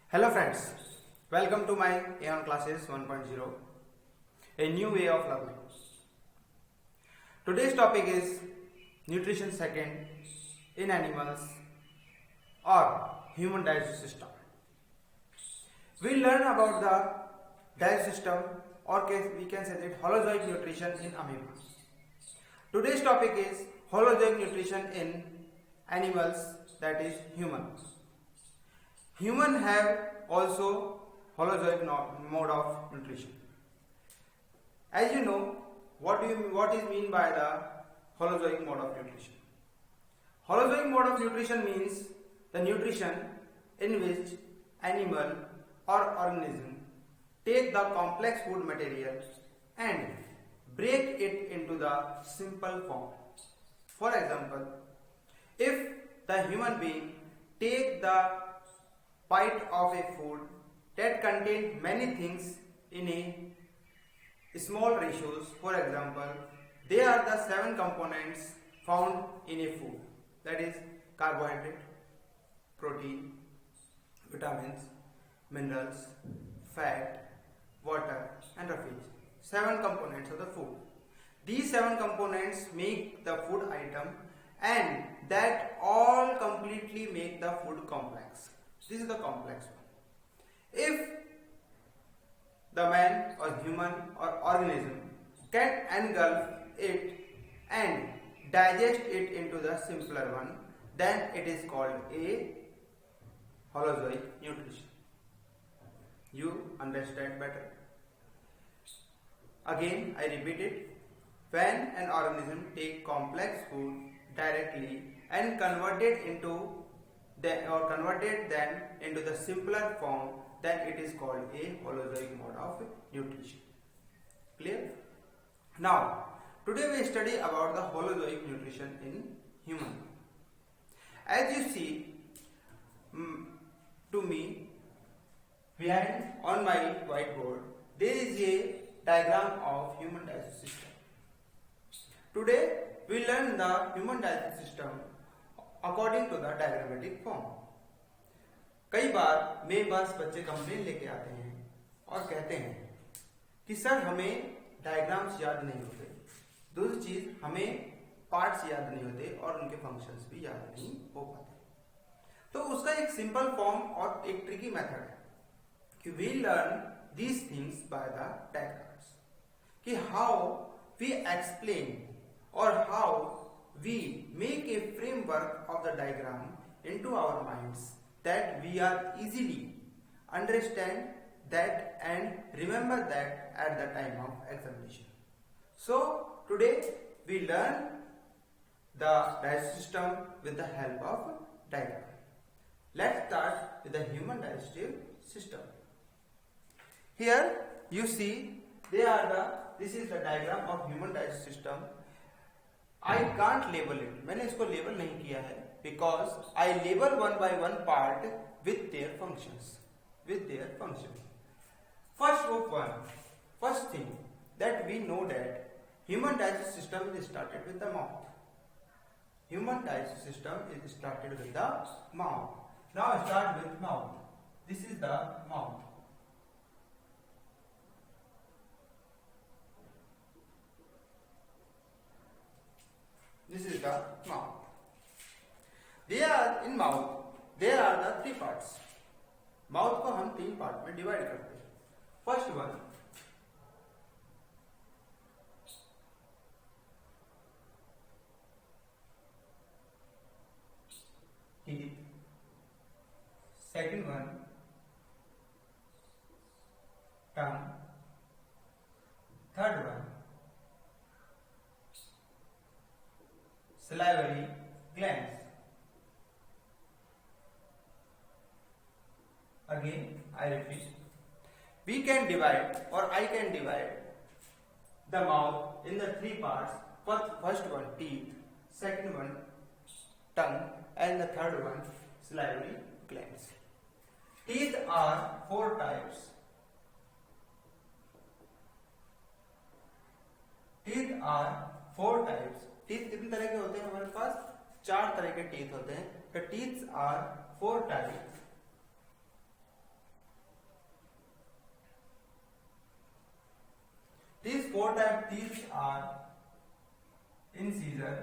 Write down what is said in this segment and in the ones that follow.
Hello friends, welcome to my Aeon Classes 1.0, a new way of learning. Today's topic is nutrition second in animals or human digestive system. We learn about the digestive system, or we can say that holozoic nutrition in amoeba. Today's topic is holozoic nutrition in animals, that is humans. Humans have also holozoic mode of nutrition. As you know, what is mean by the holozoic mode of nutrition? Holozoic mode of nutrition means the nutrition in which animal or organism take the complex food material and break it into the simple form. For example, if the human being take the bite of a food that contains many things in a small ratios, for example, they are the 7 components found in a food, that is carbohydrate, protein, vitamins, minerals, fat, water and roughage. 7 components of the food. These 7 components make the food item, and that all completely make the food complex. This is the complex one. If the man or human or organism can engulf it and digest it into the simpler one, then it is called a holozoic nutrition. You understand better? Again, I repeat it. When an organism take complex food directly and converted them into the simpler form, then it is called a holozoic mode of nutrition. Clear? Now, today we study about the holozoic nutrition in human. As you see to me behind on my whiteboard, there is a diagram of human digestive system. Today we learn the human digestive system according to the diagrammatic form. कई बार मेरे पास बच्चे complain लेके आते हैं और कहते हैं कि सर हमें डायग्राम्स याद नहीं होते, दूसरी चीज हमें पार्ट्स याद नहीं होते और उनके फंक्शंस भी याद नहीं हो पाते। तो उसका एक सिंपल फॉर्म और एक ट्रिकी मेथड है कि we learn these things by the diagrams, कि how we explain or how we make a framework of the diagram into our minds that we are easily understand that and remember that at the time of examination. So today we learn the digestive system with the help of diagram. Let's start with the human digestive system. Here you see this is the diagram of human digestive system. I can't label it. मैंने इसको label नहीं किया है because I label one by one part with their functions. First thing that we know that human digestive system is started with the mouth. Human digestive system is started with the mouth. Now I start with mouth. This is the mouth. This is the mouth. There are the 3 parts. Mouth को हम 3 part में divide करते हैं. First one, teeth. Second one, tongue. Third one, salivary glands. Again, I repeat. We can divide, or I can divide the mouth in the 3 parts. First one, teeth. Second one, tongue. And the third one, salivary glands. Teeth are 4 types. Teeth are 4 types. Teeth कितने तरह के होते हैं हमारे पास? 4 तरह के teeth होते हैं. The teeth are 4 types. type teeth are incisor,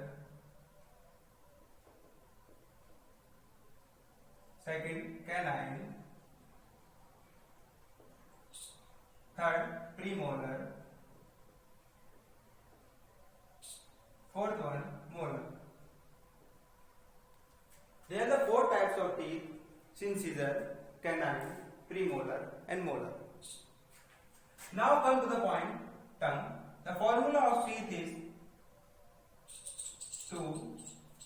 second canine, third premolar, fourth one molar. They are the four types of teeth: incisor, canine, premolar and molar. Now come to the point, tongue. The formula of teeth is 2,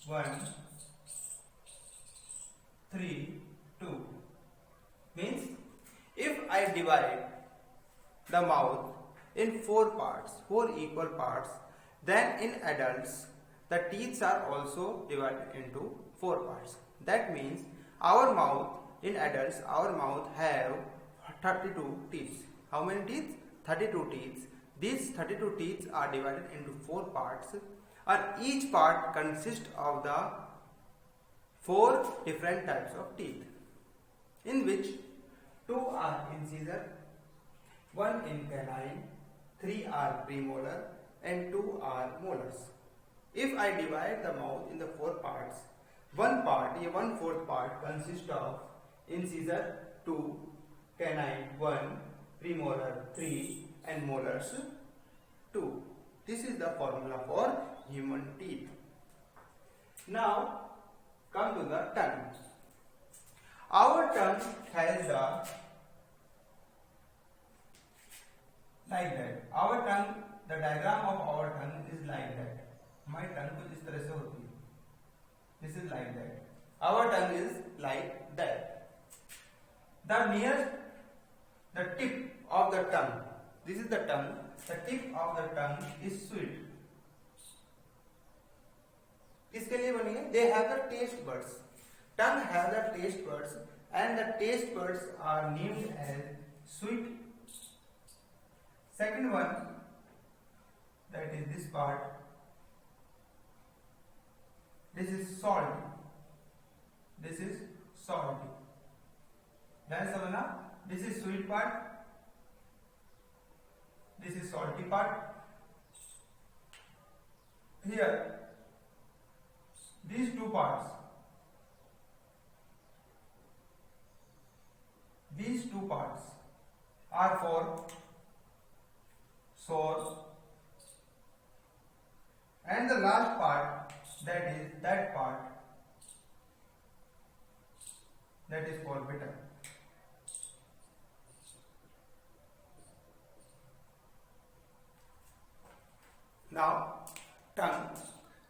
1, 3, 2. Means if I divide the mouth in four equal parts, then in adults the teeth are also divided into four parts. That means our mouth in adults, our mouth have 32 teeth. How many teeth? 32 teeth. These 32 teeth are divided into four parts, and each part consists of the four different types of teeth, in which 2 are incisor, 1 in canine, 3 are premolar and 2 are molars. If I divide the mouth in the four parts, one fourth part consists of incisor 2, canine 1, premolar 3 and molars 2. This is the formula for human teeth. Now come to the tongue. Our tongue has the like that. Our tongue, the diagram of our tongue is like that. My tongue कुछ इस तरह से होती है. This is like that. Our tongue is like that. The tip of the tongue. This is the tongue. The tip of the tongue is sweet. किसके लिए बनी है? They have the taste buds. Tongue has the taste buds, and the taste buds are named as sweet. Second one, that is this part. This is salty. This is salty. Then समझना. This is sweet part. This is salty part. Here, these two parts. These two parts are for sour, and the last part, that is that part, that is for bitter. Now, tongue.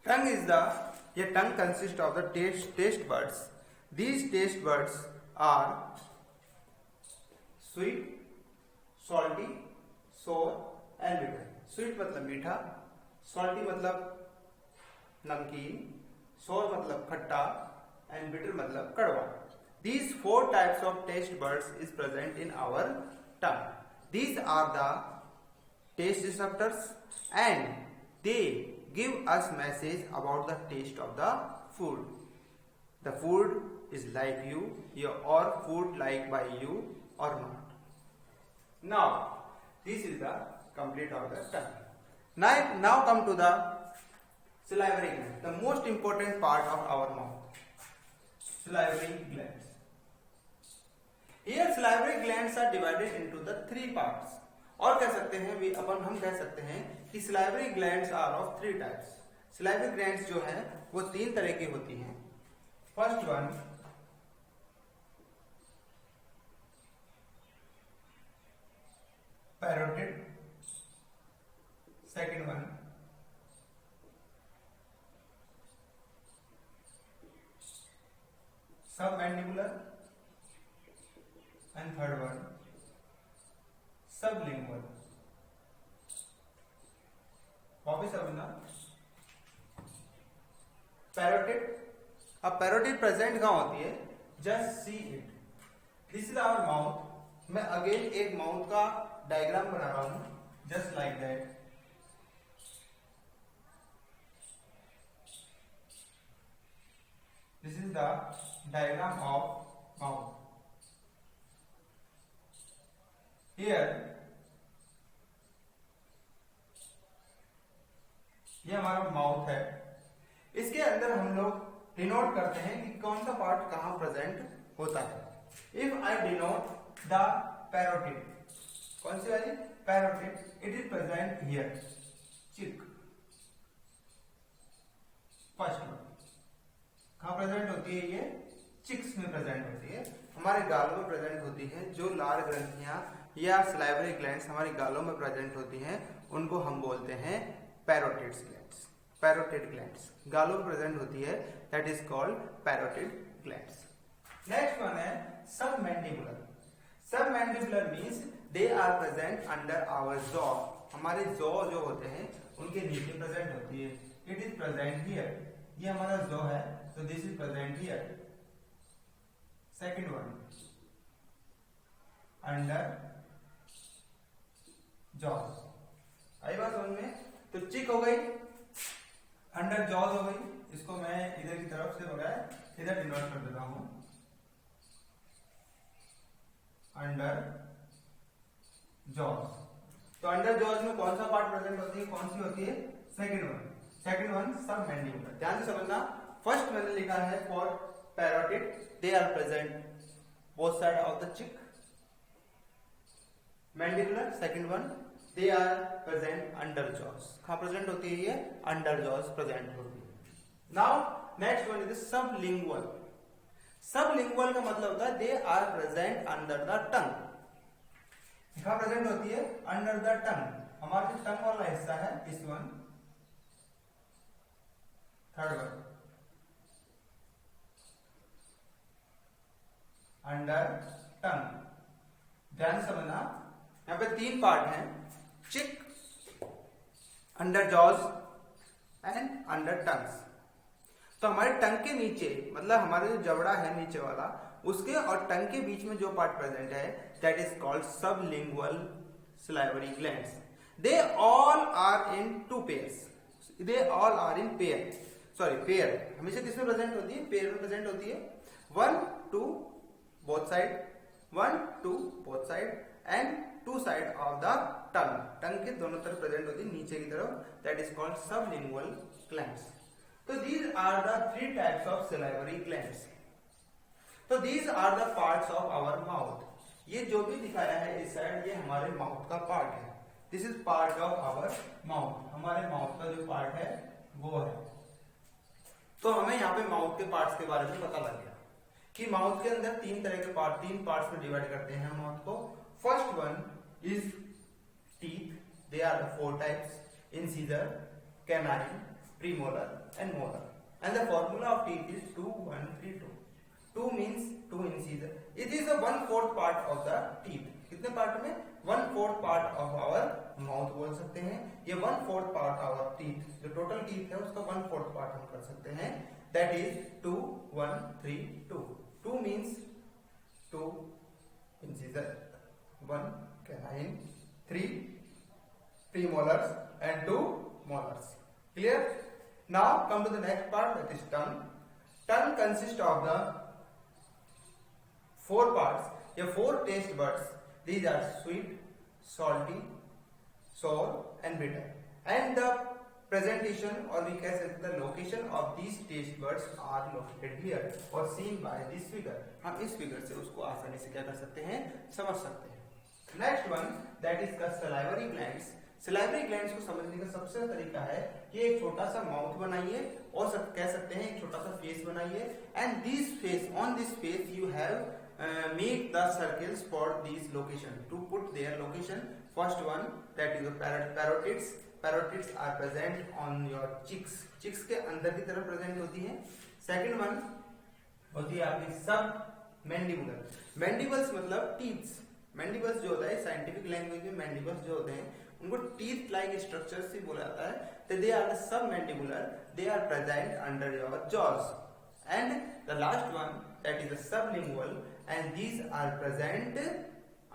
Tongue consists of the taste buds. These taste buds are sweet, salty, sour and bitter. Sweet मतलब मीठा, salty मतलब नमकीन, sour मतलब खट्टा and bitter मतलब कड़वा. These four types of taste buds is present in our tongue. These are the taste receptors, and they give us message about the taste of the food. The food is like you, or food like by you or not. Now, this is the complete of the tongue. Now come to the salivary gland, the most important part of our mouth. Salivary glands. Here salivary glands are divided into the three parts. और कह सकते हैं हम कह सकते हैं कि salivary glands are of three types. Salivary glands जो हैं वो तीन तरह की होती हैं. First one, parotid. Second one, submandibular, and third one, sublingual. वापिस समझना. Parotid. अब parotid present कहाँ होती है? Just see it. This is our mouth. मैं अगेन एक माउथ का डायग्राम बना रहा हूं. Just like that. This is the diagram of mouth. Here ये हमारा माउथ है। इसके अंदर हम लोग डिनोट करते हैं कि कौन सा पार्ट कहां प्रेजेंट होता है। If I denote the parotid, कौन सी वाली? Parotid, it is present here, चिक। फर्स्ट वन कहां प्रेजेंट होती है? ये चिक्स में प्रेजेंट होती है, हमारे गालों में प्रेजेंट होती है। जो लार ग्रंथियां या सलाइवरी ग्लैंड्स हमारी गालों में प्रेजेंट होती हैं उनको हम बोलते हैं पैरोटिड ग्लैंड्स। पैरोटिड ग्लैंड्स गालों में प्रेजेंट होती है, that is called parotid glands. Next one है submandibular. Submandibular means they are present under our jaw. हमारे जॉ जो होते हैं उनके नीचे प्रेजेंट होती है। इट इज प्रेजेंट हियर, ये हमारा जॉ है, तो this is present here. Second one under jaws, आई बात समझ में? तो चिक हो गई, अंडर जॉज हो गई, इसको मैं इधर की तरफ से हो रहा है इधर डिनोट कर देता हूं, अंडर जॉज। तो अंडर जॉज में कौन सा पार्ट प्रेजेंट होती है? कौन सी होती है? Second one. Second one submandibular. ध्यान से समझना, फर्स्ट मैंने लिखा है for parotid, they are present both side of the cheek. Mandibular second one, they are present under jaws. कहां प्रेजेंट होती है? ये अंडर जॉज प्रेजेंट होती है। Now next one is sublingual. Sublingual का मतलब होता है they are present under the tongue. कहां प्रेजेंट होती है? Under the tongue. हमारा जो टंग वाला हिस्सा है, this one. Third one under tongue. ध्यान समझना, यहां पे तीन पार्ट हैं, cheek, under jaws and under tongues. तो हमारे टंग के नीचे, मतलब हमारा जो जबड़ा है नीचे वाला, उसके और टंग के बीच में जो पार्ट प्रेजेंट है that is called sublingual salivary glands. They all are in two pairs, they all are in pair, sorry pair हमेशा किसमें प्रेजेंट होती है? पेयर में प्रेजेंट होती है। 1 2 both side, 1 2 both side and 2 side of the tongue. Tongue के दोनों तरफ प्रेजेंट होती है नीचे की तरफ, that is called sublingual glands. तो these are the three types of salivary glands. तो these are the parts of our mouth. ये जो भी दिखाया है इस साइड, ये हमारे माउथ का पार्ट है। This is part of our mouth. हमारे माउथ का जो पार्ट है वो है। तो हमें यहाँ पे माउथ के पार्ट्स के बारे में पता लग गया कि माउथ के अंदर तीन तरह के पार्ट, तीन पार्ट्स में डिवाइड करते हैं माउथ को। First one is teeth, they are the 4 types: incisor, canine, premolar and molar, and the formula of teeth is 2 1 3 2. 2 means 2 incisor. It is the 1/4 part of the teeth. कितने part में? 1/4 part of our mouth बोल सकते हैं। ये 1/4 part of our teeth, जो total teeth है उसका 1/4 part हम कर सकते हैं। That is 2 1 3 2. 2 means 2 incisor, 1 canine, 3 premolars and 2 molars. Clear? Now come to the next part, that is tongue. Tongue consists of the 4 parts, या 4 taste buds. These are sweet, salty, sour and bitter. And the presentation, or we can say the location of these taste buds are located here or seen by this figure. हम इस figure से उसको आसानी से क्या कर सकते हैं? समझ सकते हैं। Next one, that is the salivary glands. Salivary glands को समझने का सबसे तरीका है कि एक छोटा सा माउथ बनाइए और सब कह सकते हैं एक छोटा सा फेस बनाइए, and this face, on this face you have make the circles for this location to put their location. First one that is parotids. Parotids are present on your cheeks, cheeks के अंदर की तरफ present होती है। Second one होती है आपकी सब मैंडिबुलर। मैंडिबल्स मतलब टीथ्स। मैंडिबल्स जो होता है साइंटिफिक लैंग्वेज में, मैंडिबल्स जो होते हैं उनको टीथ लाइक स्ट्रक्चर से बोला जाता है। तो they are the submandibular, they are present under your jaws. And the last one that is the sublingual, and these are present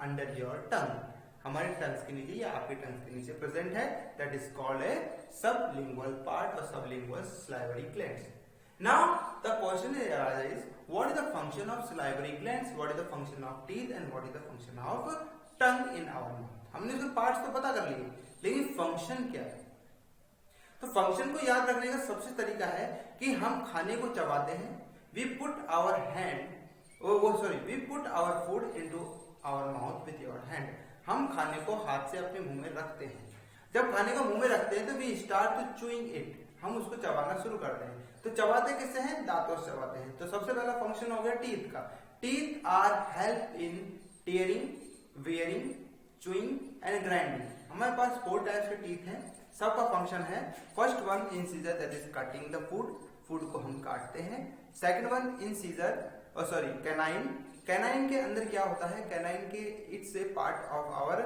under your tongue. हमारे टंग्स के नीचे या आपके टंग्स के नीचे प्रेजेंट है, that is called a sublingual part और sublingual salivary glands. Now the question arises, what is the function of salivary glands, what is the function of teeth and what is the function of tongue in our mouth? हमने उसके parts तो पता कर लिए, लेकिन function क्या है? तो फंक्शन को याद रखने का सबसे तरीका है कि हम खाने को चबाते हैं, we put our food into our mouth with your hand. हम खाने को हाथ से अपने मुंह में रखते हैं। जब खाने को मुंह में रखते हैं तो we start to chewing it, हम उसको चबाना शुरू करते हैं। तो चबाते किससे हैं? दांतों से चबाते हैं। तो सबसे पहला फंक्शन हो गया टीथ का। Teeth are help in tearing, wearing, chewing and grinding. हमारे पास 4 टाइप्स के टीथ हैं, सबका फंक्शन है। First one incisor, that is cutting the food, food को हम काटते हैं। Second one incisor, canine. Canine के अंदर क्या होता है? कैनाइन के it's a part of our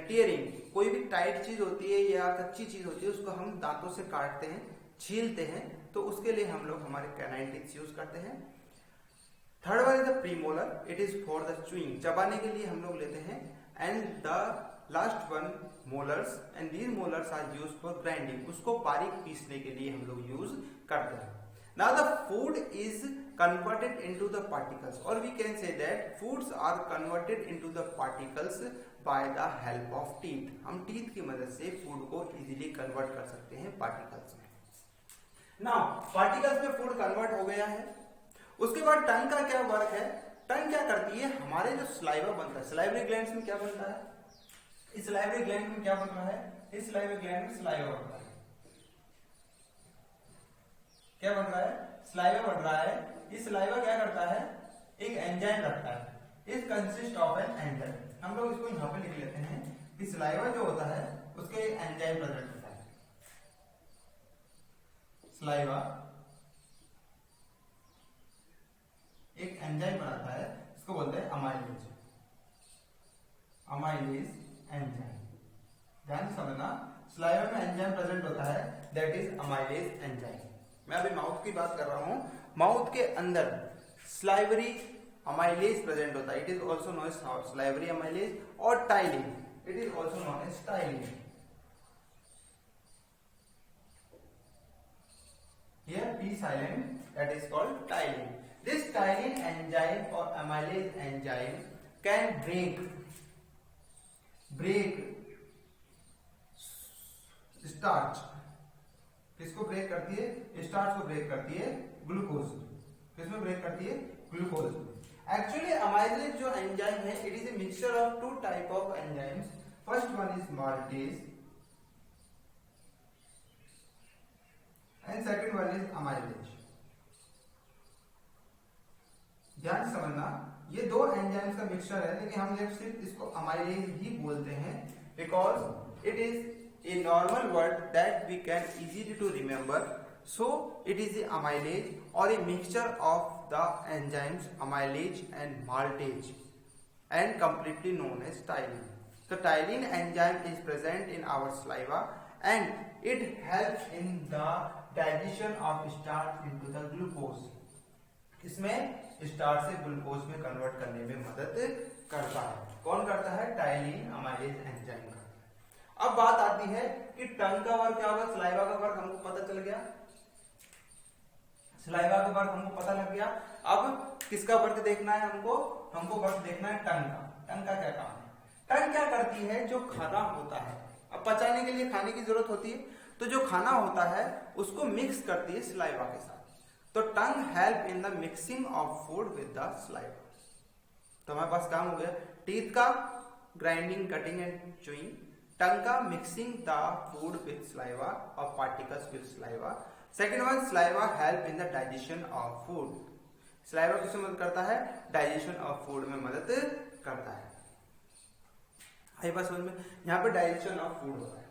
tearing. कोई भी टाइट चीज होती है या कच्ची चीज होती है उसको हम दांतों से काटते हैं, छीलते हैं, तो उसके लिए हम लोग हमारे कैनाइन टिप्स यूज करते हैं। Third one is the premolar, it is for the chewing, चबाने के लिए हम लोग लेते हैं। And the last one molars, and these molars are use for grinding, उसको बारीक पीसने के लिए हम लोग यूज करते हैं। Now the food is converted into the particles, or we can say that foods are converted into the particles by the help of teeth. हम teeth की मदद से food को easily convert कर सकते हैं particles में। Now particles में food convert हो गया है। उसके बाद टंग का क्या वर्क है? टंग क्या करती है? हमारे जो saliva बनता है, salivary glands में क्या बनता है? इस salivary gland में क्या बन रहा है? इस salivary gland में saliva बन रहा है। क्या बन रहा है? स्लाइवा बन रहा है। इस स्लाइवा क्या करता है? एक एंजाइम रखता है। It consist of an enzyme. हम लोग इसको यहां पे लिख लेते हैं कि स्लाइवा जो होता है उसके एक एंजाइम प्रेजेंट होता है। स्लाइवा एक एंजाइम बनाता है, इसको बोलते हैं अमाइलेज। अमाइलेज एंजाइम, ध्यान समझना, स्लाइवा में एंजाइम प्रेजेंट होता है, दैट इज अमाइलेज एंजाइम। मैं अभी माउथ की बात कर रहा हूं। माउथ के अंदर स्लाइवरी अमाइलेज प्रेजेंट होता है। It is also known as salivary amylase और ptyalin, it is also known as ptyalin. Here P silent, that is called tyline. This tyline enzyme or amylase enzyme can break starch. किसको break करती है? Starch को break करती है glucose. किसमें break करती है? ग्लूकोज। एक्चुअली अमाइलेज जो एंजाइम है, it is a mixture of 2 type of enzymes. First one is maltase and second one is amylase. ध्यान से समझना, ये 2 एंजाइम्स का मिक्सचर है, लेकिन हम लोग सिर्फ इसको अमाइलेज ही बोलते हैं because it is a normal word that we can easily to remember. So it is the amylase or a mixture of the enzymes amylase and maltase and completely known as tyline. So tyline enzyme is present in our saliva and it helps in the digestion of starch into the glucose. इसमें starch से glucose में convert करने में मदद करता है। कौन करता है? टाइलिन अमाइलेज एंजाइम का। अब बात आती है कि टंग का वर्क क्या होगा? स्लाइवा का वर्क हमको पता चल गया, स्लाइवा का वर्क हमको पता लग गया। अब किसका वर्क देखना है हमको? हमको वर्क देखना है टंग का। टंग का क्या काम है? टंग क्या करती है? जो खाना होता है, अब पचाने के लिए खाने की जरूरत होती है, तो जो खाना होता है उसको मिक्स करती है स्लाइवा के साथ। तो टंग help in the mixing of food with the saliva. तो हमारे पास काम हो गया टीथ का ग्राइंडिंग, कटिंग एंड च्यूइंग, टंग का mixing the food with saliva और particles with saliva। Second one saliva help in the digestion of food. saliva किसमें मदद करता है? डाइजेशन ऑफ फूड में मदद करता है। आई बात समझ में? यहाँ पे डाइजेशन ऑफ फूड होता है।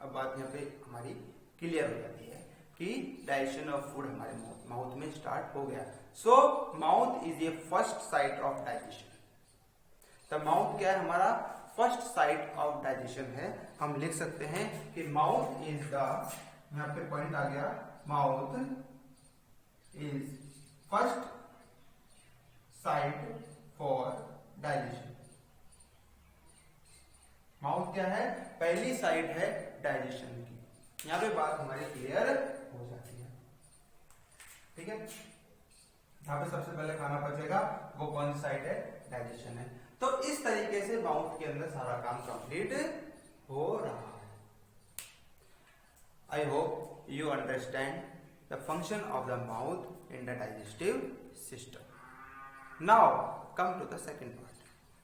अब बात यहाँ पे हमारी क्लियर हो जाती है कि डाइजेशन ऑफ फूड हमारे माउथ में स्टार्ट हो गया। सो mouth is a first sight of digestion. तो माउथ क्या है? हमारा फर्स्ट साइट ऑफ डाइजेशन है। हम लिख सकते हैं कि माउथ इज द, यहाँ पे पॉइंट आ गया, mouth is first sight for digestion. Mouth क्या है? पहली साइट है डाइजेशन की। यहाँ पे बात हमारी क्लियर हो जाती है। ठीक है, यहाँ पे सबसे पहले खाना पचेगा, वो कौन सी साइट है? डाइजेशन है। तो इस तरीके से माउथ के अंदर सारा काम कंप्लीट हो रहा है। I hope you understand the function of the mouth in the digestive system. Now come to the second part,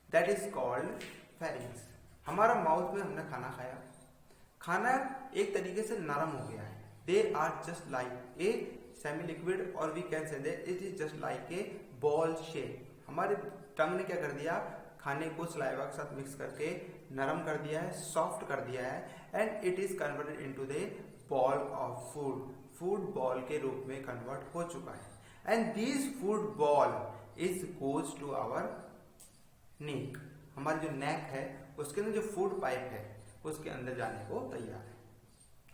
that is called pharynx. हमारा माउथ में हमने खाना खाया, खाना एक तरीके से नरम हो गया है. They are just like a semi-liquid or we can say that it is just like a ball shape. हमारे टंग ने क्या कर दिया, खाने को सलाइवा के साथ मिक्स करके नरम कर दिया है, सॉफ्ट कर दिया है, and it is converted into the ball of food. Food ball के रूप में कन्वर्ट हो चुका है. And this food ball is goes to our neck. हमारी जो नेक है उसके अंदर जो फूड पाइप है उसके अंदर जाने को तैयार है.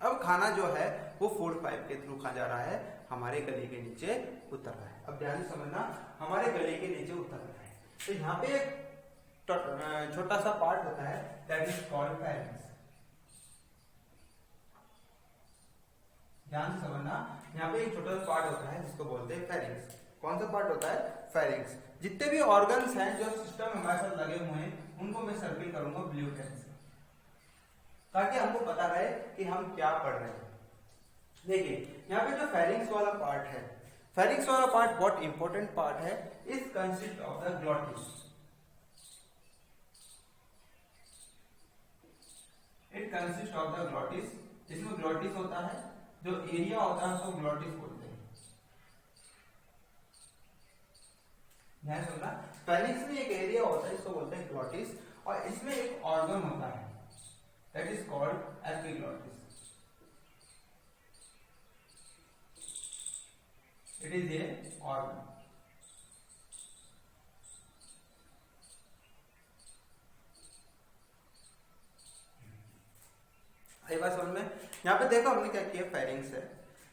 अब खाना जो है वो फूड पाइप के थ्रू खा जा रहा है, हमारे गले के नीचे उतर रहा है. अब ध्यान से समझना, हमारे गले के नीचे उतर रहा है तो यहाँ पे एक छोटा सा पार्ट होता है दैट इज कॉल्ड फेरिंग्स. ध्यान से समझना, यहाँ पे एक छोटा सा पार्ट होता है जिसको बोलते हैं फेरिंग्स. कौन सा पार्ट होता है? फेरिंग्स. जितने भी ऑर्गन्स हैं जो सिस्टम हमारे साथ लगे हुए हैं उनको मैं सर्किल करूंगा ब्लू पेन से, ताकि हमको पता रहे कि हम क्या पढ़ रहे हैं. देखिए यहाँ पे जो फेरिंग्स वाला पार्ट है, फेरिंग्स वाला पार्ट बहुत इंपॉर्टेंट पार्ट है. इस consist of the glottis. It consist of the glottis. इसमें ग्लॉटिस होता है, जो एरिया होता है उसको ग्लॉटिस बोलते हैं. ध्यान सुनना, फेरिंग्स में एक एरिया होता है इसको बोलते हैं ग्लॉटिस, और इसमें एक ऑर्गन होता है that is called epiglottis. It is a organ. आई बात समझ में? यहाँ पे देखो हमने क्या किया, फेरिंग्स है.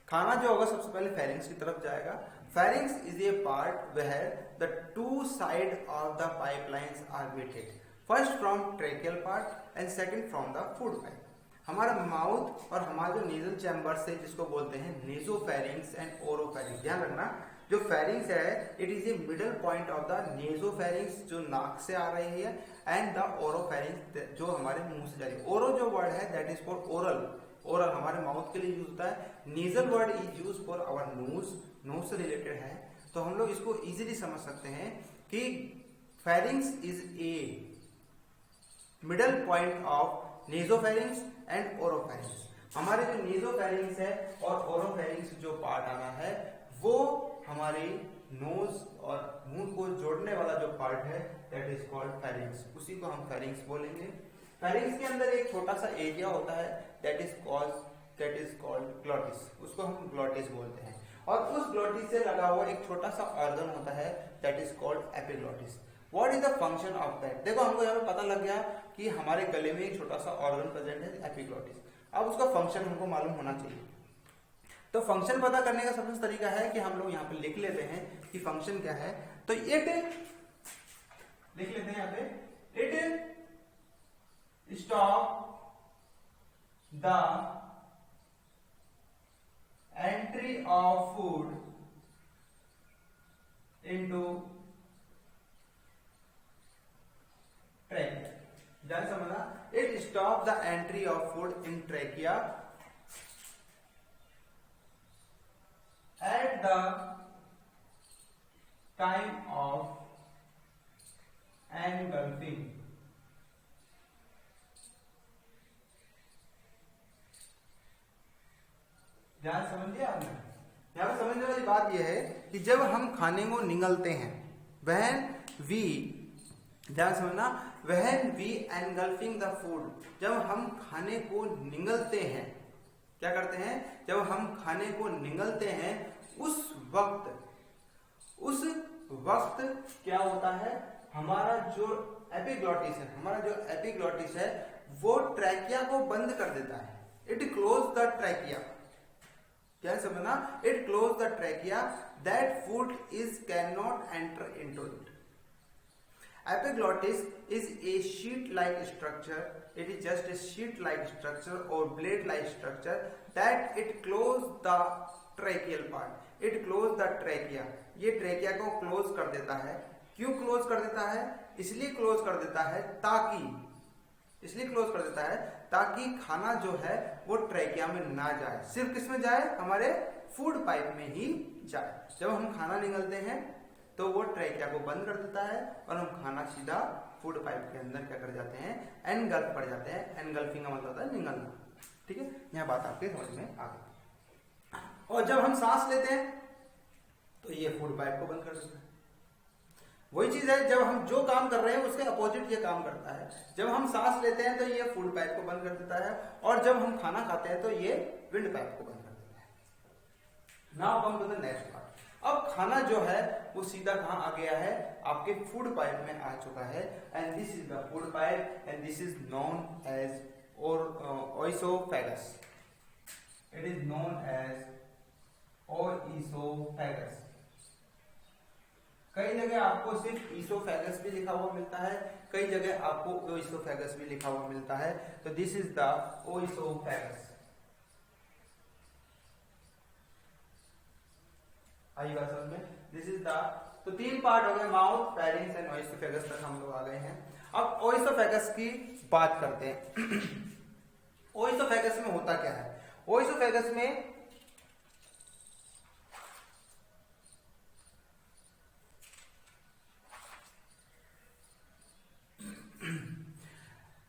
खाना जो होगा सबसे पहले फेरिंग्स की तरफ जाएगा. Pharynx is a part where the two side of the pipelines are mated, first from tracheal part and second from the food pipe. हमारा माउथ और हमारा जो नेजल चैम्बर से जिसको बोलते हैं नेजोफेरिंग्स एंड ओरोफेरिंग्स. ध्यान रखना, जो फेरिंग्स है it is A middle point of the nasopharynx जो नाक से आ रही है, एंड द ओरोफेरिंग्स जो हमारे मुंह से जा रही है. ओरो जो वर्ड है that is for oral. Oral हमारे माउथ के लिए यूज होता है. Nasal word is use for our nose, nose से रिलेटेड है. तो हम लोग इसको इजीली समझ सकते हैं कि pharynx is A middle point of nasopharynx and oropharynx. हमारे जो नेजोफेरिंग्स है और ओरोफेरिंग्स जो पार्ट आना है वो हमारे नोज और मुंह को जोड़ने वाला जो पार्ट है दैट इज कॉल्ड फेरिंग्स. उसी को हम फेरिंग्स बोलेंगे. फेरिंग्स के अंदर एक छोटा सा एरिया होता है दैट इज कॉल्ड ग्लॉटिस. उसको हम ग्लॉटिस बोलते हैं. और उस ग्लॉटिस से लगा हुआ एक छोटा सा ऑर्गन होता है that is called epiglottis. What is the function of that? देखो हमको यहाँ पे पता लग गया कि हमारे गले में एक छोटा सा ऑर्गन प्रेजेंट है एपिग्लॉटिस. अब उसका फंक्शन हमको मालूम होना चाहिए. तो फंक्शन पता करने का सबसे तरीका है कि हम लोग यहाँ पे लिख लेते हैं कि फंक्शन क्या है. तो इट लिख लेते हैं यहाँ पे, it stop the entry of food into trachea. ध्यान समझना, it stop the entry of food in trachea at the time of engulfing. ध्यान समझ लिया आपने? यहाँ पे समझने वाली बात यह है कि जब हम खाने को निगलते हैं, when we, ध्यान समझना, when we engulfing the food, जब हम खाने को निगलते हैं, क्या करते हैं? जब हम खाने को निगलते हैं उस वक्त क्या होता है, हमारा जो एपिग्लॉटिस है वो ट्रैकिया को बंद कर देता है. It close the trachea. क्या समझना, it close the trachea that food can not enter into it. Epiglottis is a sheet-like structure. It is just a sheet-like structure or blade-like structure that it close the tracheal part. It close the trachea. ये trachea को close कर देता है. क्यों close कर देता है? इसलिए क्लोज कर देता है ताकि इसलिए क्लोज कर देता है ताकि खाना जो है वो ट्रैकिया में ना जाए, सिर्फ किस में जाए, हमारे फूड पाइप में ही जाए। जब हम खाना निगलते हैं तो वो ट्रैकिया को बंद कर देता है और हम खाना सीधा फूड पाइप के अंदर क्या कर जाते हैं, एनगल्फ पड़ जाते हैं। एनगल्फिंग का मतलब होता है निगलना। ठीक है, यह बात आपके समझ में आ गई। और जब हम सांस लेते हैं तो ये फूड पाइप को बंद कर देता है। वही चीज है, जब हम जो काम कर रहे हैं उसके अपोजिट ये काम करता है। जब हम सांस लेते हैं तो ये फूड पाइप को बंद कर देता है, और जब हम खाना खाते हैं तो ये विंड पाइप को बंद कर देता है। Now come to the next part. अब खाना जो है वो सीधा कहां आ गया है, आपके फूड पाइप में आ चुका है, and this is the food pipe and this is known as oesophagus. It is known as oesophagus. कई जगह आपको सिर्फ ईसोफेगस भी लिखा हुआ मिलता है, कई जगह आपको ओइसोफेगस भी लिखा हुआ मिलता है। तो दिस इज द ओइसोफेगस। आई बात समझ में? दिस इज द, तो तीन पार्ट हो गए, माउथ, फेरिंक्स एंड ओइसोफेगस तक हम लोग आ गए हैं। अब ओइसोफेगस की बात करते हैं। ओइसोफेगस में होता क्या है? ओइसोफेगस में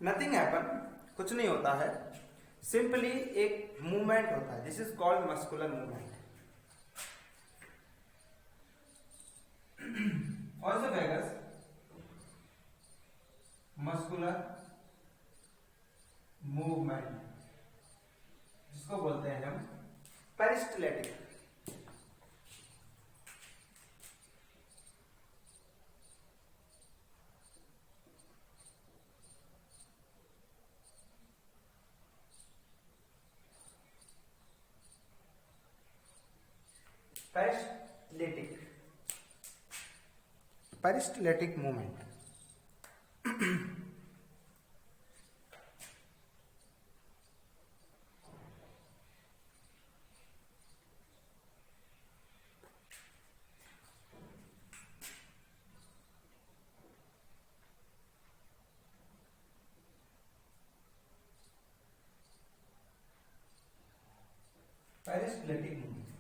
नथिंग हैपन, कुछ नहीं होता है, सिंपली एक मूवमेंट होता है। This is called muscular movement. Oesophagus muscular movement, जिसको बोलते हैं हम पेरिस्टलेटिक। पेरिस्टलेटिक मूवमेंट। पेरिस्टलेटिक मूवमेंट,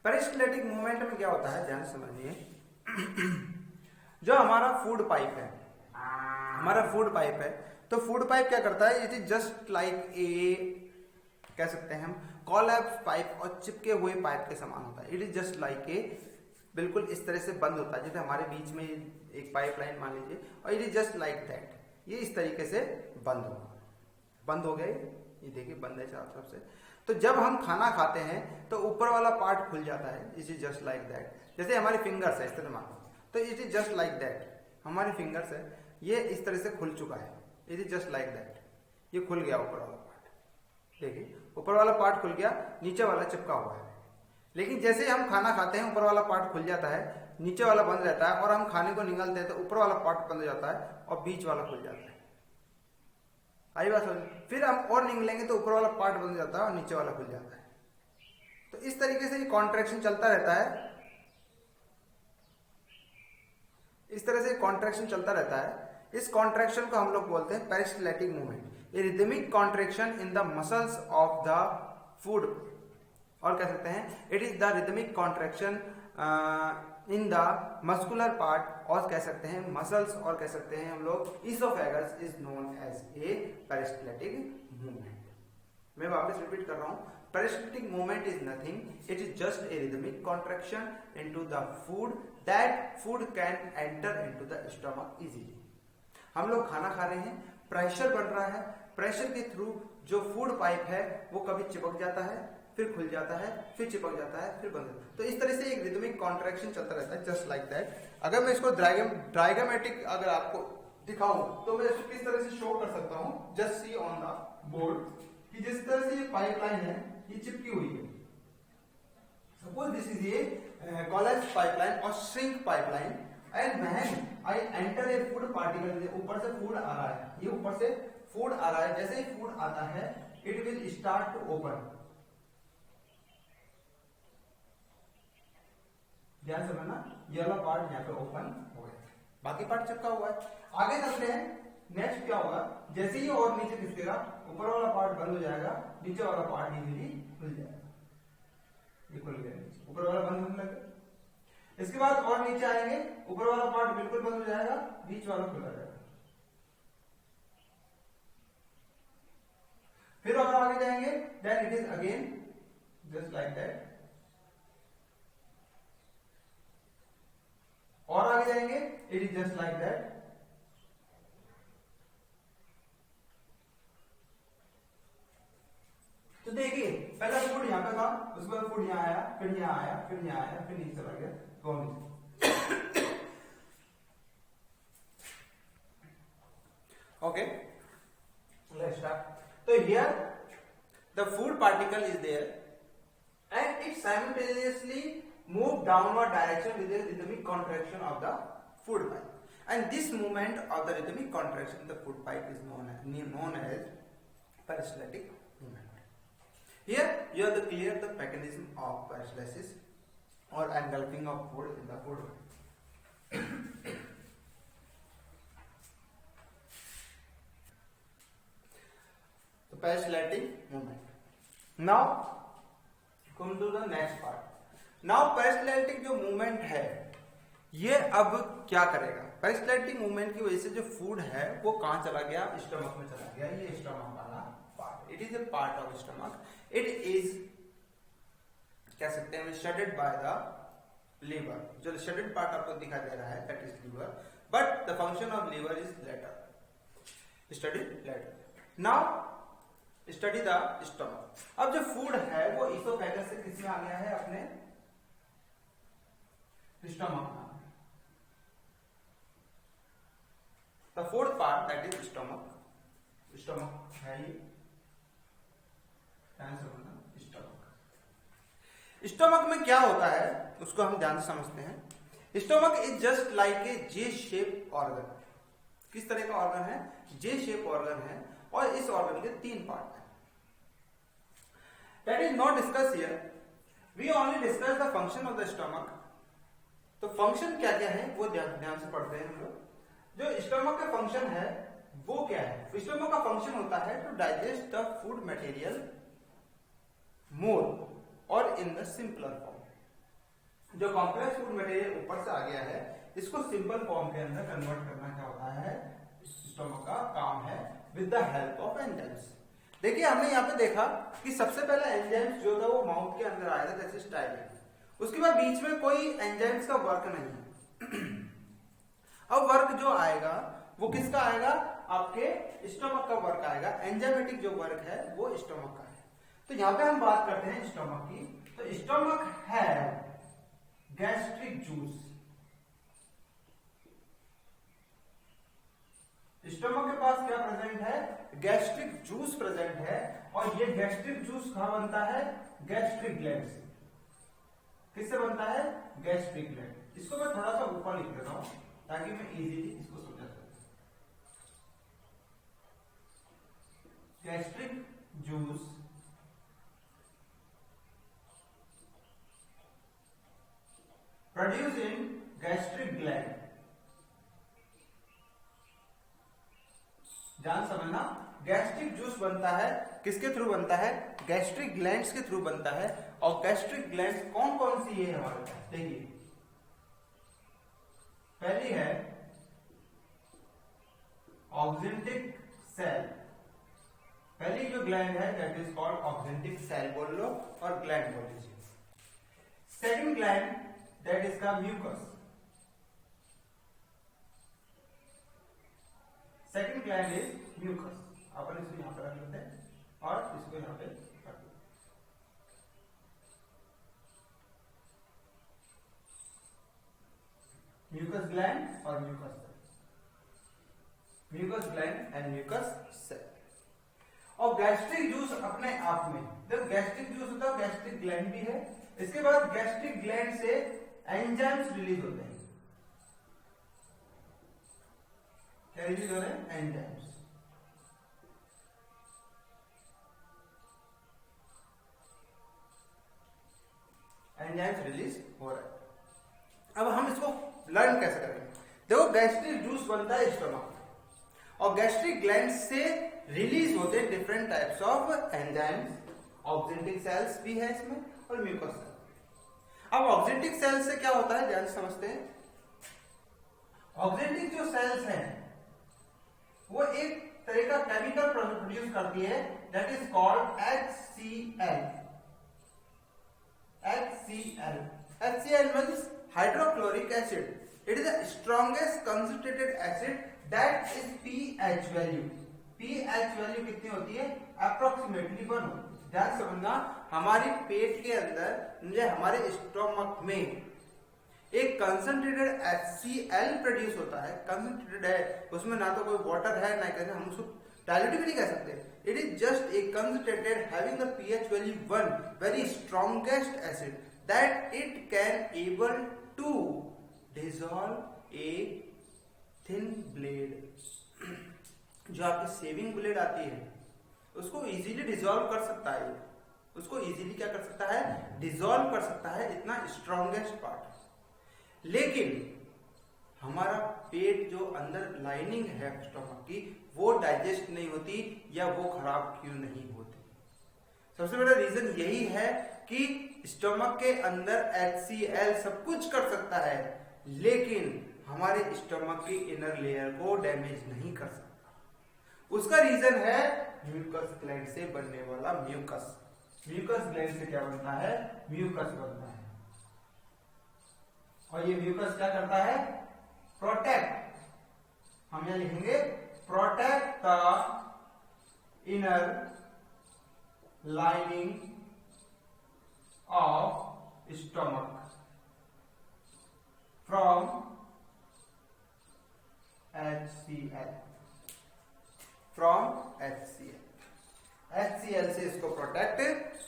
पेरिस्टलेटिक मूवमेंट में क्या होता है, ध्यान समझिए। जो हमारा फूड पाइप है, हमारा फूड पाइप है, तो फूड पाइप क्या करता है, it is just like a, कह सकते हैं हम, कोलैप्स पाइप और चिपके हुए पाइप के समान होता है। It is just like a, बिल्कुल इस तरह से बंद होता है, जैसे हमारे बीच में एक पाइपलाइन मान लीजिए, और it is just like that, ये इस तरीके से बंद हो गए। ये देखिए बंद है चारों तरफ से। तो जब हम खाना खाते हैं तो ऊपर वाला पार्ट खुल जाता है, it is just like that. जैसे हमारी फिंगर्स है इस तरह मानो, तो it is just like that, हमारी फिंगर्स है, ये इस तरह से खुल चुका है, it is just like that, ये खुल गया ऊपर वाला पार्ट। देखिए ऊपर वाला पार्ट खुल गया, नीचे वाला चिपका हुआ है। लेकिन जैसे ही हम खाना खाते हैं ऊपर वाला पार्ट खुल जाता है, नीचे वाला बंद रहता है, और हम खाने को निगलते हैं तो ऊपर वाला पार्ट बंद हो जाता है और बीच वाला खुल जाता है। आई बात समझ? फिर हम और निगलेंगे तो ऊपर वाला पार्ट बंद जाता है और नीचे वाला खुल जाता है। तो इस तरीके से ये कॉन्ट्रैक्शन चलता रहता है, इस तरह से कॉन्ट्रैक्शन चलता रहता है। इस कॉन्ट्रैक्शन को हम लोग बोलते हैं peristaltic movement. A rhythmic contraction in the muscles of the food, और कह सकते हैं it is the rhythmic contraction in the muscular part, और कह सकते हैं मसल्स, और कह सकते हैं हम लोग oesophagus is known as a peristaltic movement. मैं वापस रिपीट कर रहा हूं, peristaltic movement is nothing, it is just a rhythmic contraction into the food that food can enter into the stomach easily. हम लोग खाना खा रहे हैं, प्रेशर बन रहा है, प्रेशर के थ्रू जो फूड पाइप है वो कभी चिपक जाता है, फिर खुल जाता है, फिर चिपक जाता है, फिर बंद हो जाता है। तो इस तरह से एक रिदमिक कॉन्ट्रैक्शन चलता रहता है, जस्ट लाइक दैट। अगर मैं इसको डायग्रामेटिक अगर आपको दिखाऊं तो मैं इसको किस तरह से शो कर सकता हूं, just see on the board, कि जिस तरह से ये पाइपलाइन है ये चिपकी हुई है। Suppose this is a college pipeline और shrink pipeline, and when I enter a food particle, ऊपर से फूड आ रहा है, ये ऊपर से फूड आ रहा है, जैसे ही फूड आता है it will start to open. ध्यान से समझना, ये वाला पार्ट यहाँ पे ओपन हो गया, बाकी पार्ट चिपका हुआ है। आगे चलते हैं, नेक्स्ट क्या होगा, जैसे ही और नीचे खिसकेगा ऊपर वाला पार्ट बंद हो जाएगा, नीचे वाला पार्ट इजीली खुल जाएगा। ये खुल गया, ऊपर वाला बंद होने लगा। इसके बाद और नीचे आएंगे, ऊपर वाला पार्ट बिल्कुल बंद हो जाएगा, बीच वाला खुला जाएगा। फिर अगर आगे जाएंगे then it is again just like that. और आगे जाएंगे it is just like that. तो देखिए पहला फूड यहां पे था, उसके बाद फूड यहां आया, फिर यहां आया, फिर यहां आया, फिर नीचे चला गया, ओके लेट्स स्टार्ट। तो here the food particle is there and it simultaneously move downward direction with the rhythmic contraction of the food pipe, and this movement of the rhythmic contraction of the food pipe is known as peristaltic movement. Here you have to clear the mechanism of peristalsis or engulfing of food in the food pipe. The peristaltic movement. Now come to the next part. Now peristaltic जो movement है ये अब क्या करेगा, peristaltic movement की वजह से जो फूड है वो कहां चला गया, स्टमक में चला गया। ये स्टमक वाला part, it is a part of stomach, it is कह सकते हैं शेडेड बाय द लीवर। जो शेडेड पार्ट आपको दिखाई दे रहा है that is liver, but the function of liver is later, studied later. Now study the stomach. अब जो फूड है वो इसोफेगस से किसमें आ गया है, अपने स्टमक में। The fourth part that is stomach, stomach है ये स्टमक। स्टमक में क्या होता है उसको हम ध्यान से समझते हैं। Stomach is just like a J shape organ. किस तरह का ऑर्गन है, जे शेप ऑर्गन है, और इस ऑर्गन के 3 पार्ट हैं। That is not discussed here. We only discuss the function of the stomach. तो फंक्शन क्या क्या है वो ध्यान से पढ़ते हैं हम लोग। जो स्टमक का फंक्शन है वो क्या है, स्टमक का फंक्शन होता है to digest the food material more और इन द सिंपलर फॉर्म। जो कॉम्प्लेक्स फूड मटेरियल ऊपर से आ गया है इसको सिंपल फॉर्म के अंदर कन्वर्ट करना क्या होता है, स्टमक का काम है, with the help of enzymes. देखिए हमने यहाँ पे देखा कि सबसे पहले एंजाइम्स जो था वो माउथ के अंदर आया था, जैसे स्टाइलिन। उसके बाद बीच में कोई एंजाइम्स का वर्क नहीं है। अब वर्क जो आएगा वो किसका आएगा, आपके स्टमक का वर्क आएगा। एंजाइमेटिक जो वर्क है वो स्टमक का है। तो यहाँ पे हम बात करते हैं स्टमक की। तो स्टमक है गैस्ट्रिक जूस। स्टमक के पास क्या प्रेजेंट है, गैस्ट्रिक जूस प्रेजेंट है। और ये गैस्ट्रिक जूस कहां बनता है, गैस्ट्रिक ग्लैंड से। किससे बनता है, गैस्ट्रिक ग्लैंड। इसको मैं थोड़ा सा ऊपर लिख देता हूं ताकि मैं इजीली इसको समझा सकूं। Gastric juice produce in gastric gland. ध्यान समझना, गैस्ट्रिक जूस बनता है किसके थ्रू बनता है, गैस्ट्रिक ग्लैंड्स के थ्रू बनता है। और गैस्ट्रिक ग्लैंड्स कौन कौन सी है हमारे पास, देखिए पहली है ऑक्जेंटिक सेल। पहली जो ग्लैंड है that is called oxyntic cell बोल लो और ग्लैंड बोल लीजिए। सेकंड ग्लैंड दैट इज का mucus. Second gland is mucus. अपन इसको यहां पर रख लेते हैं और इसको यहां पे रख लेते हैं। म्यूकस ग्लैंड और mucus cell, mucus gland and mucus cell. और गैस्ट्रिक जूस अपने आप में, जब गैस्ट्रिक जूस होता है गैस्ट्रिक ग्लैंड भी है। इसके बाद गैस्ट्रिक ग्लैंड से एंजाइम्स रिलीज होते हैं। क्या रिलीज हो रहे हैं, एंजाइम्स। एंजाइम्स रिलीज हो रहा है। अब हम इसको लर्न कैसे करेंगे, देखो गैस्ट्रिक जूस बनता है स्टमक में और गैस्ट्रिक ग्लैंड से रिलीज होते हैं different types of enzymes. Oxyntic cells भी है इसमें और म्यूकस सेल। अब ऑक्जेंटिक सेल से क्या होता है ध्यान से समझते हैं। ऑक्जेंटिक जो सेल्स हैं वो एक तरह का केमिकल प्रोड्यूस करती है that is called HCl। HCl means hydrochloric acid. It is the strongest concentrated acid that is pH value. pH value कितनी होती है? Approximately 1 होती है। ध्यान समझना, हमारी पेट के अंदर हमारे स्टोमक में एक कंसंट्रेटेड HCl प्रोड्यूस होता है। कंसंट्रेटेड है, उसमें ना तो कोई वाटर है ना कहते हम उसको डायल्यूट भी नहीं कह सकते। It is just A concentrated having the pH value 1, very strongest acid that it can able to dissolve a thin blade। जो आपकी सेविंग ब्लेड आती है उसको इजीली डिसॉल्व कर सकता है, उसको इजीली क्या कर सकता है? डिसॉल्व कर सकता है, इतना स्ट्रॉन्गेस्ट पार्ट। लेकिन हमारा पेट जो अंदर लाइनिंग है स्टमक की वो डाइजेस्ट नहीं होती या वो खराब क्यों नहीं होती? सबसे बड़ा रीजन यही है कि स्टमक के अंदर HCl सब कुछ कर सकता है लेकिन हमारे स्टमक की इनर लेयर को डैमेज नहीं कर सकता। उसका रीजन है म्यूकस ग्लैंड से बनने वाला म्यूकस। म्यूकस ग्लैंड से क्या बनता है? म्यूकस बनता है। और ये म्यूकस क्या करता है? प्रोटेक्ट, हम यहां लिखेंगे protect the inner lining of stomach from HCl। From HCl से इसको प्रोटेक्ट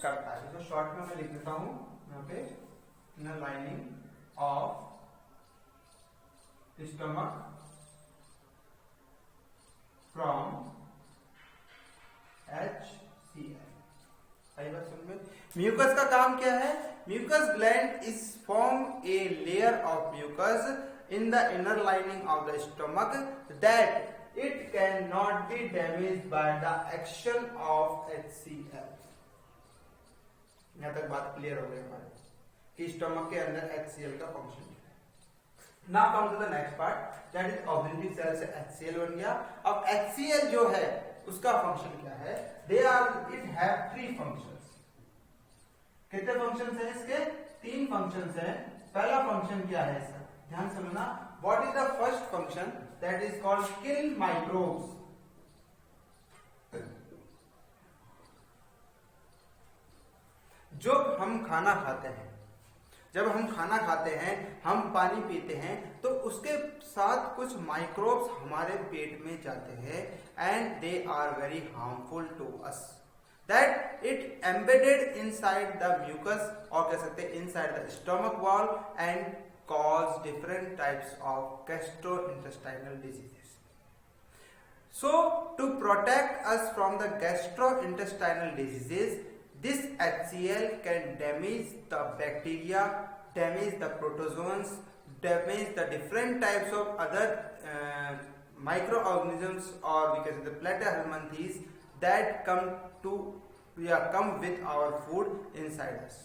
करता है। तो शॉर्ट में मैं लिख देता हूं यहां पे, inner lining of stomach from HCl। आई बात समझ में? म्यूकस का काम क्या है? Mucus gland is form a layer of mucus in the inner lining of the stomach that it cannot be damaged by the action of HCl। यहां तक बात क्लियर हो गई हमारे कि स्टमक के अंदर HCl का फंक्शन है। Now come to the next part that is oxyntic cell से HCl बन गया। अब HCl जो है उसका फंक्शन क्या है? It have 3 functions. कितने फंक्शंस हैं इसके? 3 फंक्शंस हैं। पहला फंक्शन क्या है इसका? ध्यान समझना। What is the first function? That is called kill microbes। जब हम खाना खाते हैं, हम पानी पीते हैं तो उसके साथ कुछ माइक्रोब्स हमारे पेट में जाते हैं and they are very harmful to us. That it embedded inside the mucus और कह सकते हैं inside the stomach wall and cause different types of gastrointestinal diseases। So to protect us from the gastrointestinal diseases, this HCl can damage the bacteria, damage the protozoans, damage the different types of other microorganisms or we can say the platyhelminthes that come with our food inside us।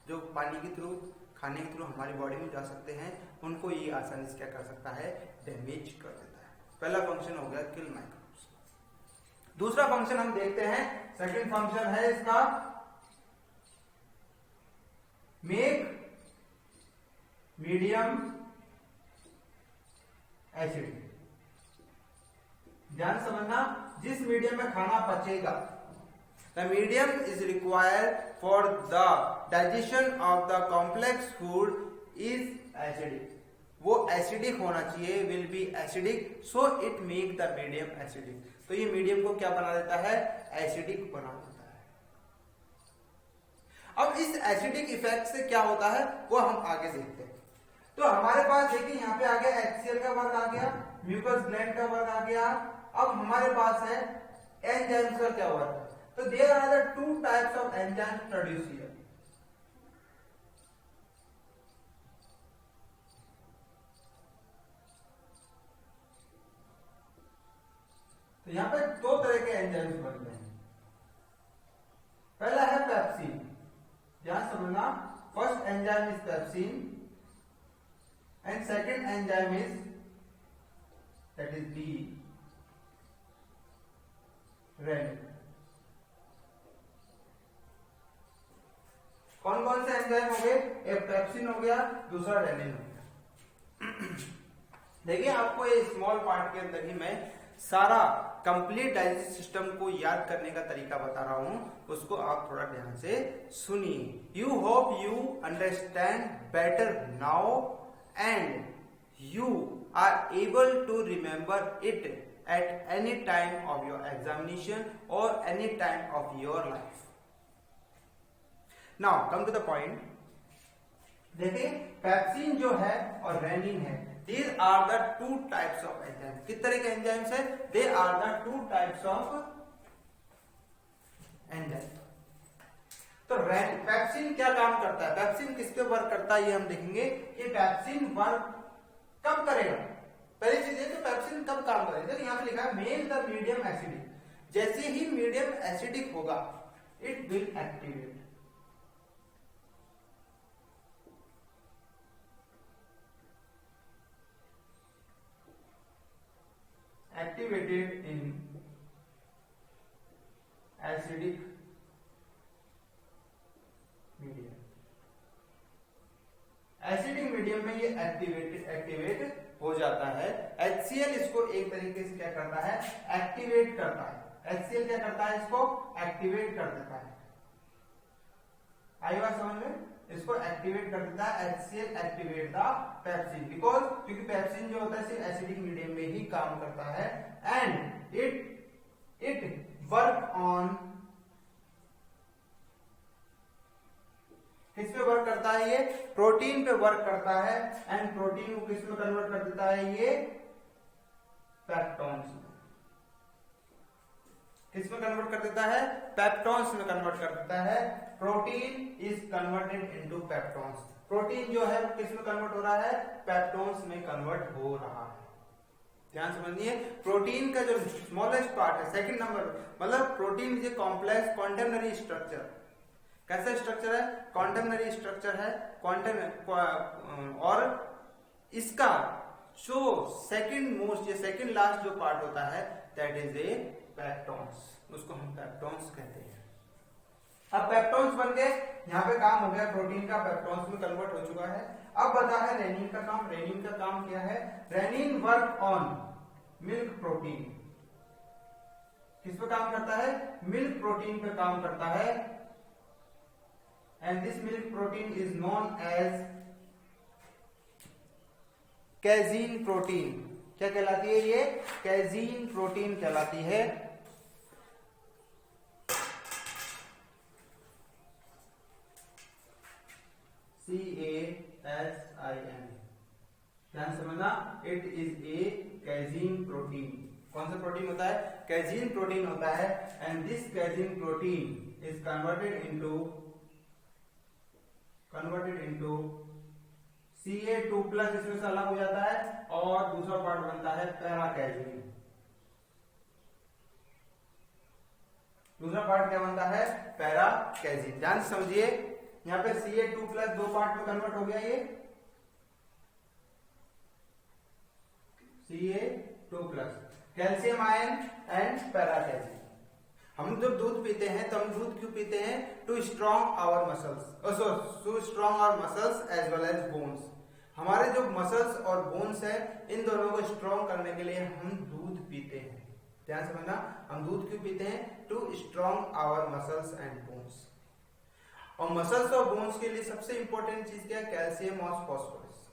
जो पानी के through खाने के through हमारी body में जा सकते हैं उनको ये आसानी से क्या कर सकता है? डैमेज कर देता है। पहला फंक्शन हो गया किल माइक्रोब्स। दूसरा फंक्शन हम देखते हैं, सेकंड फंक्शन है इसका मेक मीडियम एसिड। ध्यान समझना, जिस मीडियम में खाना पचेगा, the medium is required for the digestion of the complex food is acidic। वो एसिडिक होना चाहिए, will be acidic, so it make the medium acidic। तो ये मीडियम को क्या बना देता है? एसिडिक बना देता है। अब इस एसिडिक इफेक्ट से क्या होता है वो हम आगे देखते हैं। तो हमारे पास देखिए यहाँ पे आ गया HCl का वर्क आ गया, म्यूकस ग्लैंड का वर्क आ गया। अब हमारे पास है एंजाइम्स का क्या वर्क है? So there are the 2 types of enzymes produced here। तो यहाँ पे दो तरह के एंजाइम्स बनते हैं। पहला है पेप्सिन, ध्यान समझना, first enzyme is pepsin and second enzyme is that is B rennin. कौन कौन से एंजाइम हो गए? एक पेप्सिन हो गया, दूसरा रेनिन हो गया। देखिए आपको ये स्मॉल पार्ट के अंदर ही मैं सारा कंप्लीट डाइजेस्टिव सिस्टम को याद करने का तरीका बता रहा हूं, उसको आप थोड़ा ध्यान से सुनिए। You hope you understand better now and you are able to remember it at any time of your examination और any time of your life. Now come to the point. देखिए पेप्सिन जो है और रेनिन है, these are the two types of enzymes। किस तरह के enzymes है? they are the two types of enzymes। तो पेप्सिन क्या काम करता है, पेप्सिन किस पे वर्क करता है, ये हम देखेंगे कि पेप्सिन वर्क कब करेगा। पहली चीज है तो पेप्सिन कब काम करेगा, तो यहाँ पे लिखा है मेक द मीडियम एसिडिक। जैसे ही मीडियम एसिडिक होगा it will activate. Activated in acidic medium. Acidic medium में ये एक्टिवेट हो जाता है। HCl इसको एक तरीके से क्या करता है, एक्टिवेट करता है। HCl क्या करता है, इसको एक्टिवेट कर देता है। आई बात समझ में? इसको एक्टिवेट कर देता है। HCl activate the pepsin, because क्योंकि पेप्सिन जो होता है सिर्फ एसिडिक मीडियम में ही काम करता है एंड इट वर्क ऑन, किस पे वर्क करता है, ये प्रोटीन पे वर्क करता है एंड प्रोटीन को किस में कन्वर्ट कर देता है, ये पेप्टोन्स में। किस में कन्वर्ट कर देता है, पेप्टोन्स में कन्वर्ट कर देता है। Protein is converted into peptones. Protein जो है वो किस में कन्वर्ट हो रहा है, पेप्टोन्स में कन्वर्ट हो रहा है। ध्यान समझिए, प्रोटीन का जो स्मॉलेस्ट पार्ट है, सेकंड नंबर, मतलब protein is a complex quaternary structure. कैसा स्ट्रक्चर है, क्वांटरनरी स्ट्रक्चर है, और इसका जो सेकंड मोस्ट या सेकंड लास्ट जो पार्ट होता है दैट इज ए पेप्टोन्स, उसको हम पेप्टोन्स कहते हैं। अब पेप्टोन्स बन गए, यहाँ पे काम हो गया प्रोटीन का, पेप्टोन्स में कन्वर्ट हो चुका है। अब बता है रेनिन का काम। रेनिन का काम क्या है, rennin work on milk protein. किस पे काम करता है, मिल्क प्रोटीन पे काम करता है and this milk protein is known as casein protein. क्या कहलाती है ये, कैजीन प्रोटीन कहलाती है। CASIN, ध्यान समझना, it is a casein protein. कौन सा प्रोटीन होता है, कैजीन प्रोटीन होता है and this casein protein is converted into Ca2+, इसमें से अलग हो जाता है और दूसरा पार्ट बनता है पैराकैजीन। दूसरा पार्ट क्या बनता है, पैराकैजीन। ध्यान समझिए, यहाँ पे Ca2+ दो पार्ट में कन्वर्ट हो गया, ये Ca2+, कैल्शियम आयन एंड पैराकैजीन। हम जब दूध पीते हैं तो हम दूध क्यों पीते हैं, to strong our muscles, to strong our muscles as well as bones. हमारे जो मसल्स और बोन्स है इन दोनों को स्ट्रॉन्ग करने के लिए हम दूध पीते हैं। ध्यान समझना, हम दूध क्यों पीते हैं, to strong our muscles and bones. और मसल्स और बोन्स के लिए सबसे इंपॉर्टेंट चीज क्या है, कैल्शियम और phosphorus.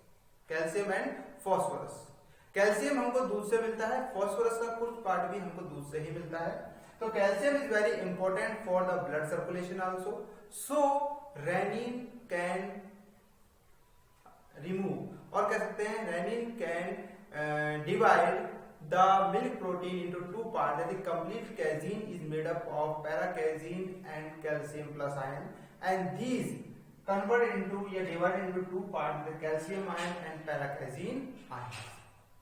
Calcium and phosphorus. Calcium हमको दूध से मिलता है, फॉस्फोरस का कुछ पार्ट भी हमको दूध से ही मिलता है। तो calcium is very important for the blood circulation also. So rennin can remove, और कह सकते हैं rennin can divide the milk protein into two part. The complete casein is made up of paracasein and calcium plus ion and these converted into या divided into two parts, the calcium ion and पैराकैजीन ion।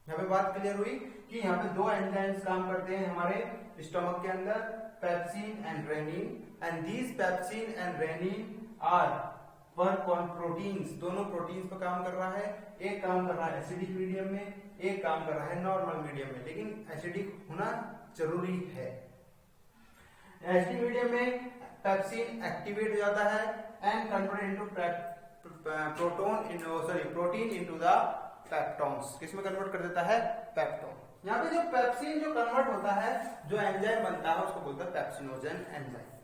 यहाँ पे बात clear हुई। कि यहाँ पे दो enzymes काम करते हैं हमारे स्टमक के अंदर, pepsin and rennin, and these pepsin and rennin are work on proteins, दोनों प्रोटीन्स पर काम कर रहा है। एक काम कर रहा है एसिडिक मीडियम में, एक काम कर रहा है नॉर्मल मीडियम में, लेकिन एसिडिक होना जरूरी है। एसिडिक मीडियम में पेप्सिन एक्टिवेट हो जाता है and convert into protein into the peptones, किसमें कन्वर्ट कर देता है? पेप्टोन। यहाँ पे जो पेप्सिन जो कन्वर्ट होता है, जो एंजाइम बनता है उसको बोलता है पेप्सिनोजन एंजाइम।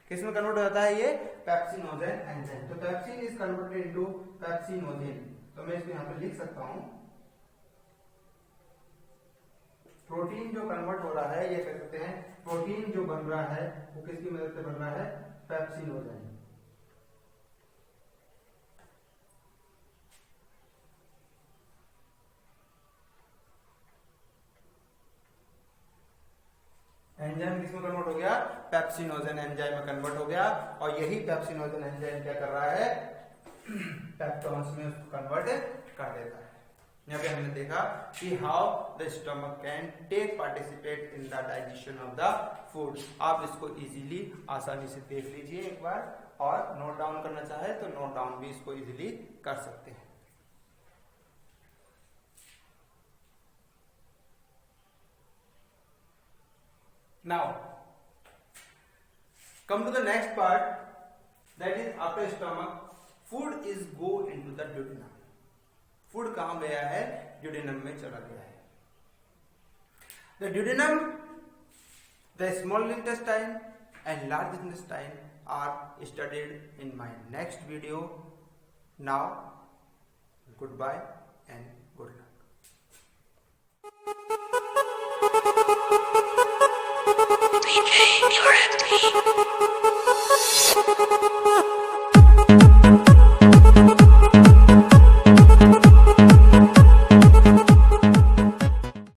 किसमें कन्वर्ट हो जाता है ये? Pepsinogen enzyme. तो pepsin is converted into pepsinogen, तो मैं इसको यहाँ पे लिख सकता हूँ, प्रोटीन जो कन्वर्ट हो रहा है, ये कह सकते हैं प्रोटीन जो बन रहा है वो किसकी मदद से बन रहा है? पेप्सिनोजन। एंजाइम किसमें कन्वर्ट हो गया? पेप्सिनोजन एंजाइम में कन्वर्ट हो गया, और यही पेप्सिनोजन एंजाइम क्या कर रहा है? पेप्टोन्स में उसको कन्वर्ट कर देता है। यहाँ पे हमने देखा कि how the stomach can take participate in the digestion of the food. आप इसको इजीली आसानी से देख लीजिए एक बार, और नोट डाउन करना चाहे तो नोट डाउन भी इसको इजीली कर सकते हैं। Now, come to the next part, that is after stomach, food is go into the duodenum. Food कहाँ गया है? duodenum में चला गया है। The duodenum, the small intestine and large intestine are studied in my next video. Now, goodbye and good luck. You're empty.